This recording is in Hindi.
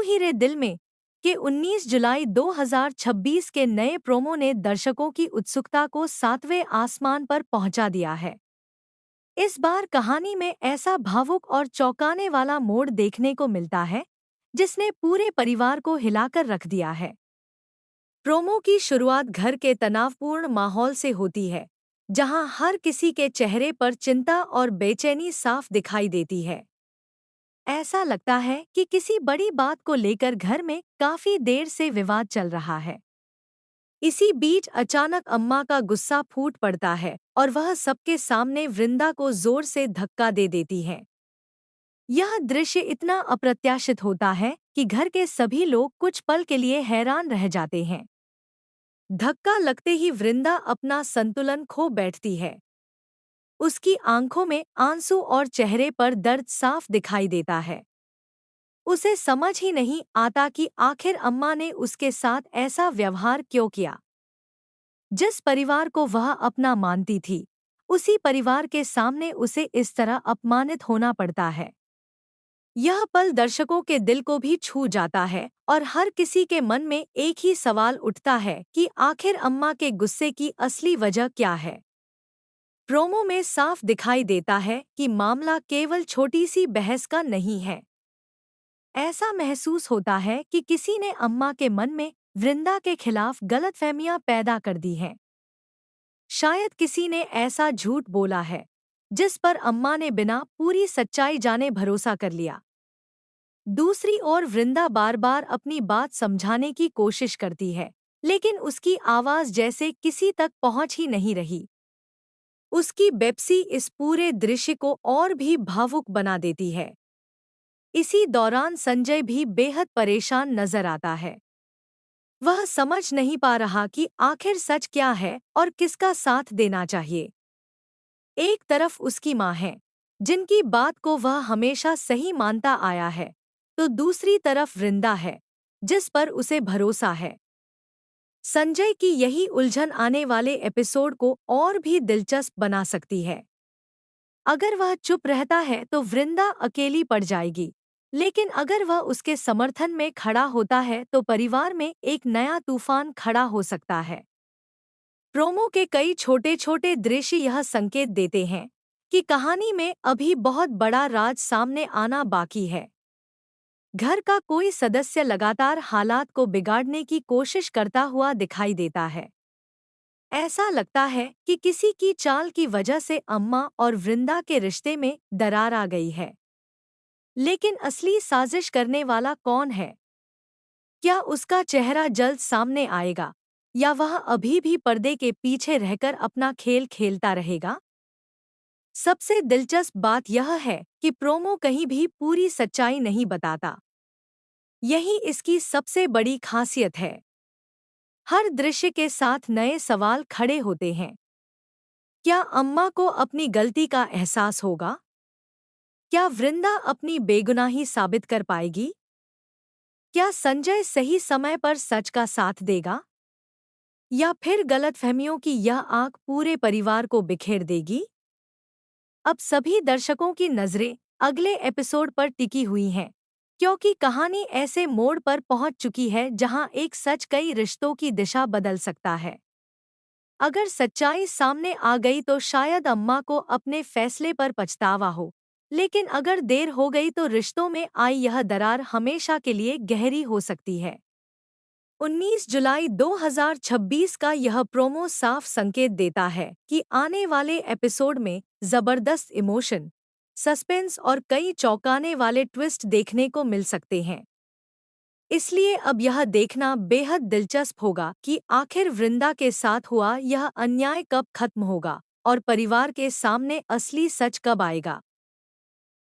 ही रे दिल में के 19 जुलाई 2026 के नए प्रोमो ने दर्शकों की उत्सुकता को 7वें आसमान पर पहुंचा दिया है। इस बार कहानी में ऐसा भावुक और चौंकाने वाला मोड़ देखने को मिलता है जिसने पूरे परिवार को हिलाकर रख दिया है। प्रोमो की शुरुआत घर के तनावपूर्ण माहौल से होती है, जहां हर किसी के चेहरे पर चिंता और बेचैनी साफ दिखाई देती है। ऐसा लगता है कि किसी बड़ी बात को लेकर घर में काफी देर से विवाद चल रहा है। इसी बीच अचानक अम्मा का गुस्सा फूट पड़ता है और वह सबके सामने वृंदा को जोर से धक्का दे देती है। यह दृश्य इतना अप्रत्याशित होता है कि घर के सभी लोग कुछ पल के लिए हैरान रह जाते हैं। धक्का लगते ही वृंदा अपना संतुलन खो बैठती है। उसकी आंखों में आंसू और चेहरे पर दर्द साफ दिखाई देता है। उसे समझ ही नहीं आता कि आखिर अम्मा ने उसके साथ ऐसा व्यवहार क्यों किया। जिस परिवार को वह अपना मानती थी, उसी परिवार के सामने उसे इस तरह अपमानित होना पड़ता है। यह पल दर्शकों के दिल को भी छू जाता है और हर किसी के मन में एक ही सवाल उठता है कि आखिर अम्मा के गुस्से की असली वजह क्या है। प्रोमो में साफ दिखाई देता है कि मामला केवल छोटी सी बहस का नहीं है। ऐसा महसूस होता है कि किसी ने अम्मा के मन में वृंदा के खिलाफ गलतफहमियां पैदा कर दी हैं। शायद किसी ने ऐसा झूठ बोला है जिस पर अम्मा ने बिना पूरी सच्चाई जाने भरोसा कर लिया। दूसरी ओर वृंदा बार बार अपनी बात समझाने की कोशिश करती है, लेकिन उसकी आवाज जैसे किसी तक पहुंच ही नहीं रही। उसकी बेपसी इस पूरे दृश्य को और भी भावुक बना देती है। इसी दौरान संजय भी बेहद परेशान नजर आता है। वह समझ नहीं पा रहा कि आखिर सच क्या है और किसका साथ देना चाहिए। एक तरफ उसकी माँ है, जिनकी बात को वह हमेशा सही मानता आया है, तो दूसरी तरफ वृंदा है, जिस पर उसे भरोसा है। संजय की यही उलझन आने वाले एपिसोड को और भी दिलचस्प बना सकती है। अगर वह चुप रहता है तो वृंदा अकेली पड़ जाएगी, लेकिन अगर वह उसके समर्थन में खड़ा होता है तो परिवार में एक नया तूफान खड़ा हो सकता है। प्रोमो के कई छोटे छोटे दृश्य यह संकेत देते हैं कि कहानी में अभी बहुत बड़ा राज सामने आना बाकी है। घर का कोई सदस्य लगातार हालात को बिगाड़ने की कोशिश करता हुआ दिखाई देता है। ऐसा लगता है कि किसी की चाल की वजह से अम्मा और वृंदा के रिश्ते में दरार आ गई है। लेकिन असली साजिश करने वाला कौन है? क्या उसका चेहरा जल्द सामने आएगा या वह अभी भी पर्दे के पीछे रहकर अपना खेल खेलता रहेगा? सबसे दिलचस्प बात यह है कि प्रोमो कहीं भी पूरी सच्चाई नहीं बताता। यही इसकी सबसे बड़ी खासियत है। हर दृश्य के साथ नए सवाल खड़े होते हैं। क्या अम्मा को अपनी गलती का एहसास होगा? क्या वृंदा अपनी बेगुनाही साबित कर पाएगी? क्या संजय सही समय पर सच का साथ देगा? या फिर गलतफहमियों की यह आग पूरे परिवार को बिखेर देगी? अब सभी दर्शकों की नज़रें अगले एपिसोड पर टिकी हुई हैं, क्योंकि कहानी ऐसे मोड़ पर पहुंच चुकी है जहां एक सच कई रिश्तों की दिशा बदल सकता है। अगर सच्चाई सामने आ गई तो शायद अम्मा को अपने फैसले पर पछतावा हो, लेकिन अगर देर हो गई तो रिश्तों में आई यह दरार हमेशा के लिए गहरी हो सकती है। 19 जुलाई 2026 का यह प्रोमो साफ संकेत देता है कि आने वाले एपिसोड में जबरदस्त इमोशन, सस्पेंस और कई चौंकाने वाले ट्विस्ट देखने को मिल सकते हैं। इसलिए अब यह देखना बेहद दिलचस्प होगा कि आखिर वृंदा के साथ हुआ यह अन्याय कब खत्म होगा और परिवार के सामने असली सच कब आएगा।